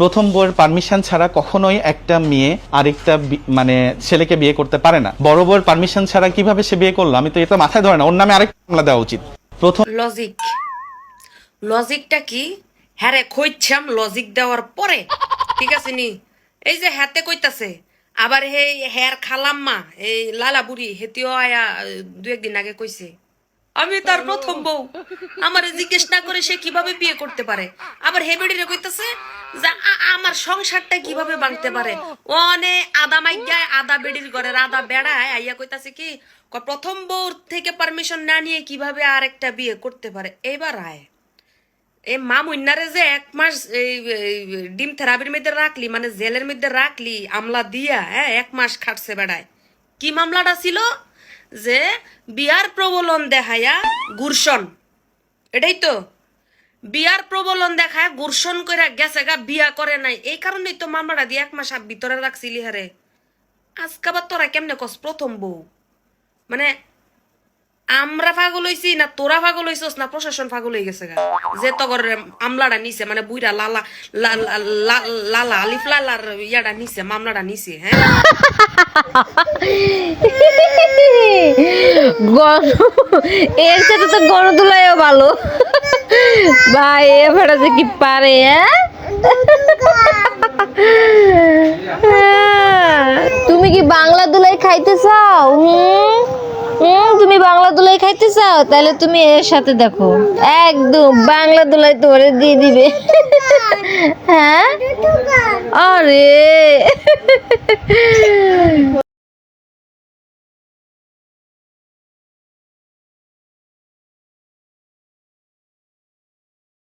প্রথম বউয়ের পারমিশন ছাড়া কখনোই একটা মেয়ে আরেকটা মানে ছেলেকে বিয়ে করতে পারে না। বড় বউয়ের পারমিশন ছাড়া কিভাবে সে বিয়ে করলো, আমি তো এটা মাথায় ধরে না। ওর নামে আরেকটা মামলা দেওয়া উচিত। প্রথম লজিকটা কি? হ্যাঁ রে কইছাম লজিক দেওয়ার পরে ঠিক আছে নি, এই যে হাতে কইতাছে আবার হে হের খালাম্মা এই লালা বুড়ি হেতিও আয়া দু একদিন আগে কইছে আমি তার প্রথম বউ, আমার জিজ্ঞেস না করে সে কিভাবে বিয়ে করতে পারে। আবার হে বেড়িরে কইতাছে যে আমার সংসারটা কিভাবে ভাঙতে পারে। অনে আদা মাইগায় আদা বেড়ির ঘরের আদা বেড়ায় আইয়া কইতাছে কি প্রথম বউর থেকে পারমিশন না নিয়ে কিভাবে আরেকটা বিয়ে করতে পারে। এবার আয় এই মা মুন্নারে যে 1 মাস ডিম থেরাপির মধ্যে রাখলি, মানে জেলের মধ্যে রাখলি আমলা দিয়া, হ্যাঁ 1 মাস খাটছে বেড়ায়। কি মামলাটা ছিল? যে বিয়ার প্রবলন দেখায়া গুরসন, এটাই তো বিয়ার প্রবলন দেখায় গুরসন করে গেছে গা, বিয়া করে নাই। এই কারণেই তো মামলাটা দিয়ে 1 মাস ভিতরে রাখছিলি। হারে আজকে আবার তোরা কেমনে কস প্রথম বউ? মানে আমরা পাগল হইছি না তোরা পাগল হইছস না প্রশাসন পাগল হয়ে গেছে গা যে তগর আমলাটা নিছে, মানে বুইরা লালা লালা আলিফ লালার ইয়াটা নিছে, মামলাটা নিছে। হ্যাঁ এর সাথে তো গণদুলাইও ভালো ভাই, এবারে যে কি পারে। তুমি কি বাংলা দুলাই খাইতে চাও? তুমি বাংলা দুলাই খাইতে চাও? তাহলে তুমি এর সাথে দেখো, একদম বাংলা দুলাই তোমারে দিয়ে দিবে। হ্যাঁ আরে